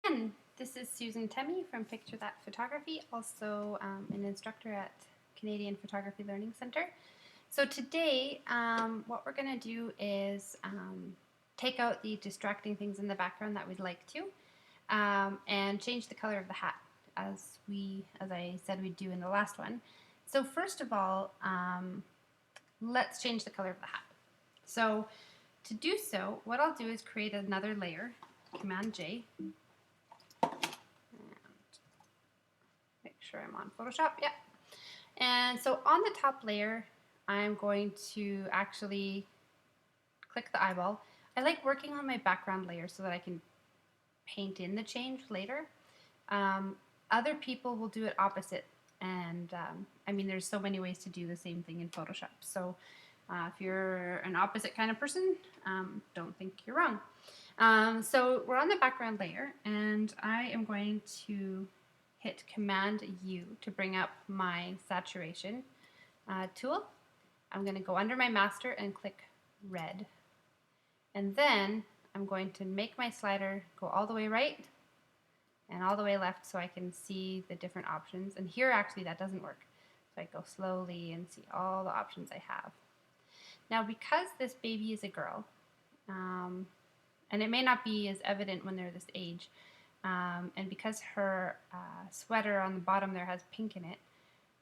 And this is Susan Temmie from Picture That Photography, also an instructor at Canadian Photography Learning Center. So today, what we're going to do is take out the distracting things in the background that we'd like to, and change the color of the hat, as I said we'd do in the last one. So first of all, let's change the color of the hat. So to do so, what I'll do is create another layer, Command J. Make sure I'm on Photoshop, yeah. And so on the top layer, I'm going to actually click the eyeball. I like working on my background layer so that I can paint in the change later. Other people will do it opposite, and I mean, there's so many ways to do the same thing in Photoshop. So if you're an opposite kind of person, don't think you're wrong. So we're on the background layer, and I am going to hit Command U to bring up my saturation tool. I'm going to go under my master and click red. And then I'm going to make my slider go all the way right and all the way left so I can see the different options. And here actually that doesn't work. So I go slowly and see all the options I have. Now because this baby is a girl, and it may not be as evident when they're this age, and because her sweater on the bottom there has pink in it,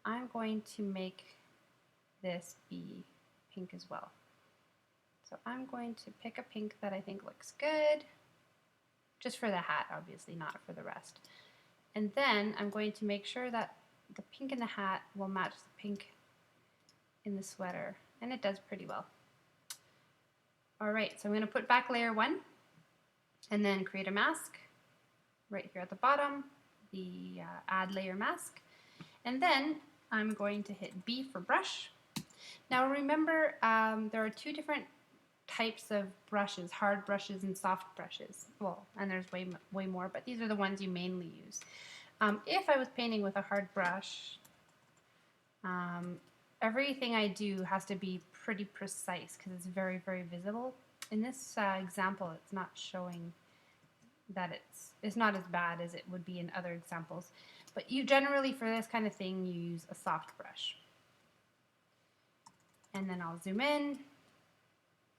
I'm going to make this be pink as well. So I'm going to pick a pink that I think looks good, just for the hat, obviously, not for the rest. And then I'm going to make sure that the pink in the hat will match the pink in the sweater, and it does pretty well. All right, so I'm going to put back layer 1 and then create a mask right here at the bottom, the add layer mask. And then I'm going to hit B for brush. Now remember, there are two different types of brushes, hard brushes and soft brushes. Well, and there's way more, but these are the ones you mainly use. If I was painting with a hard brush, everything I do has to be pretty precise because it's very, very visible. In this example, it's not showing that it's not as bad as it would be in other examples. But you generally, for this kind of thing, you use a soft brush. And then I'll zoom in,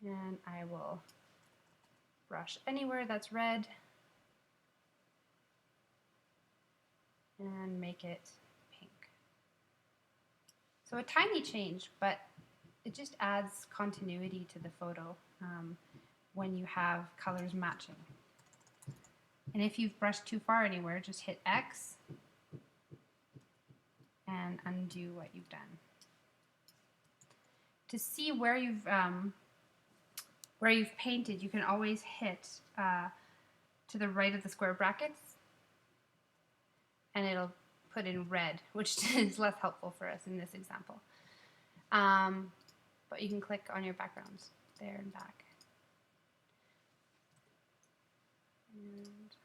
and I will brush anywhere that's red and make it pink. So a tiny change, but it just adds continuity to the photo when you have colors matching. And if you've brushed too far anywhere, just hit X and undo what you've done. To see where you've painted, you can always hit to the right of the square brackets, and it'll put in red, which is less helpful for us in this example. But you can click on your backgrounds there and back. And,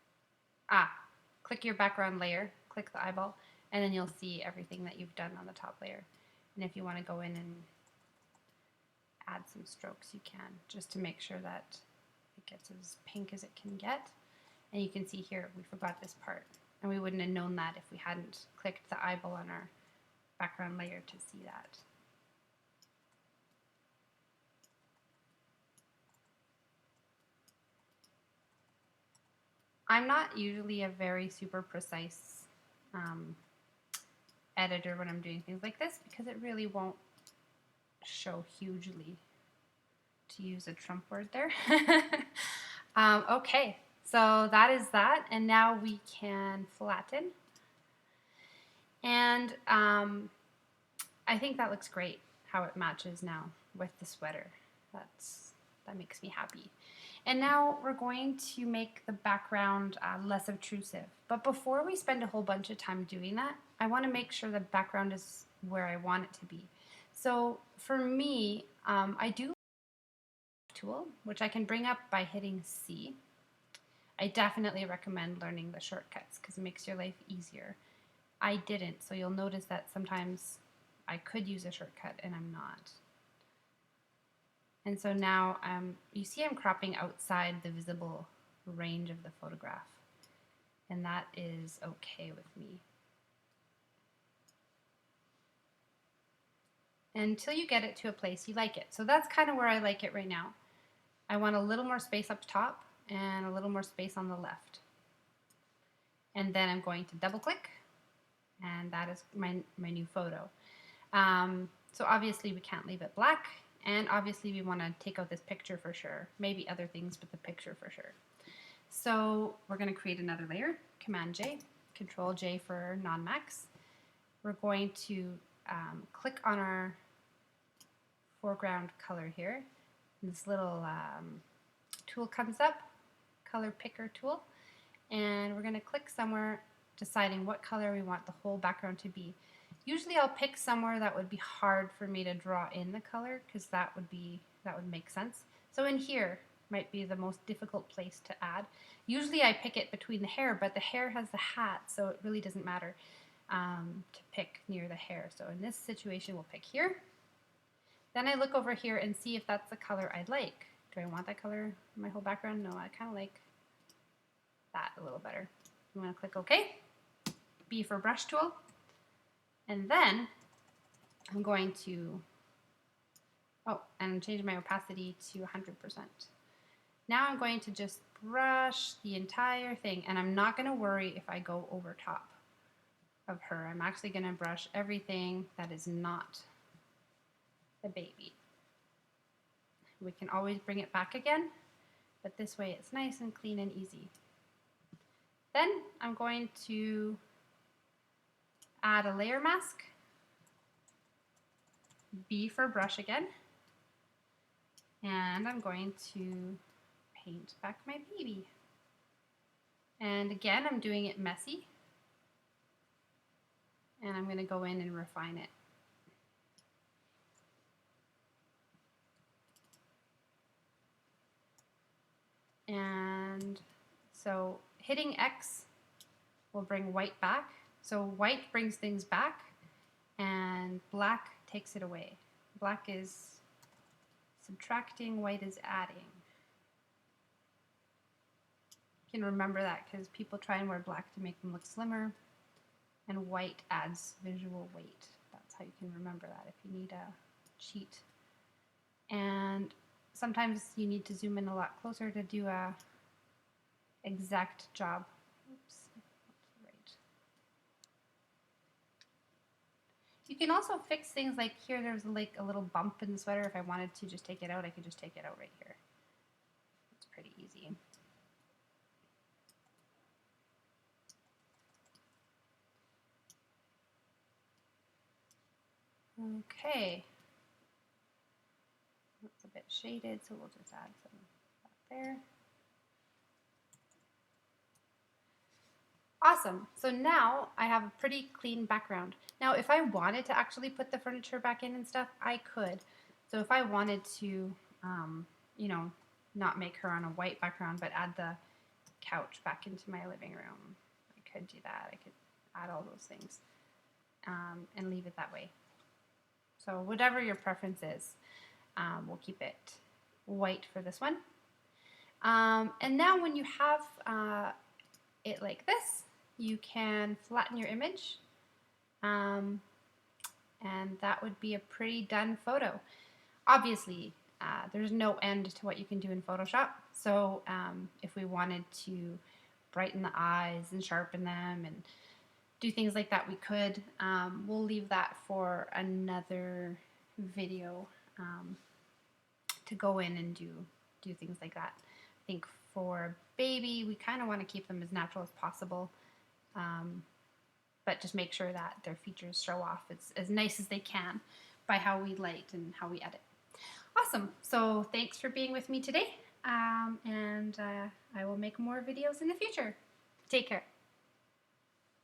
click your background layer, click the eyeball, and then you'll see everything that you've done on the top layer. And if you want to go in and add some strokes, you can, just to make sure that it gets as pink as it can get. And you can see here we forgot this part, and we wouldn't have known that if we hadn't clicked the eyeball on our background layer to see that. I'm not usually a very super precise editor when I'm doing things like this because it really won't show hugely, to use a Trump word there. Okay, so that is that, and now we can flatten. And I think that looks great how it matches now with the sweater. That makes me happy. And now we're going to make the background less obtrusive. But before we spend a whole bunch of time doing that, I want to make sure the background is where I want it to be. So for me, I do tool, which I can bring up by hitting C. I definitely recommend learning the shortcuts because it makes your life easier. I didn't, so you'll notice that sometimes I could use a shortcut and I'm not. And so now you see I'm cropping outside the visible range of the photograph. and that is okay with me. Until you get it to a place you like it. So that's kind of where I like it right now. I want a little more space up top and a little more space on the left. And then I'm going to double click, and that is my new photo. So obviously we can't leave it black, and obviously we want to take out this picture for sure, maybe other things, but the picture for sure. So we're going to create another layer, Command J, Control J for non-max. We're going to click on our foreground color here. This little tool comes up, color picker tool, and we're going to click somewhere deciding what color we want the whole background to be. Usually I'll pick somewhere that would be hard for me to draw in the color, because that would make sense. So in here might be the most difficult place to add. Usually I pick it between the hair, but the hair has the hat, so it really doesn't matter to pick near the hair. So in this situation we'll pick here. Then I look over here and see if that's the color I'd like. Do I want that color in my whole background? No, I kind of like that a little better. I'm going to click OK. B for brush tool. And then I'm going to, and change my opacity to 100%. Now I'm going to just brush the entire thing, and I'm not going to worry if I go over top of her. I'm actually going to brush everything that is not the baby. We can always bring it back again, but this way it's nice and clean and easy. Then I'm going to add a layer mask, B for brush again, and I'm going to paint back my baby. And again, I'm doing it messy, and I'm going to go in and refine it. And so hitting X will bring white back. So white brings things back, and black takes it away. Black is subtracting, white is adding. You can remember that because people try and wear black to make them look slimmer, and white adds visual weight. That's how you can remember that if you need a cheat. And sometimes you need to zoom in a lot closer to do a exact job. Oops. Right. You can also fix things like here. There's like a little bump in the sweater. If I wanted to just take it out, I could just take it out right here. It's pretty easy. Okay. It's a bit shaded, so we'll just add some back there. Awesome. So now I have a pretty clean background. Now if I wanted to actually put the furniture back in and stuff, I could. So if I wanted to, you know, not make her on a white background, but add the couch back into my living room, I could do that. I could add all those things and leave it that way. So whatever your preference is, we'll keep it white for this one. And now when you have it like this, you can flatten your image, and that would be a pretty done photo. Obviously, there's no end to what you can do in Photoshop, so if we wanted to brighten the eyes and sharpen them and do things like that, we could. We'll leave that for another video to go in and do things like that. I think for baby, we kind of want to keep them as natural as possible, but just make sure that their features show off as nice as they can by how we light and how we edit. Awesome. So thanks for being with me today, and I will make more videos in the future. Take care.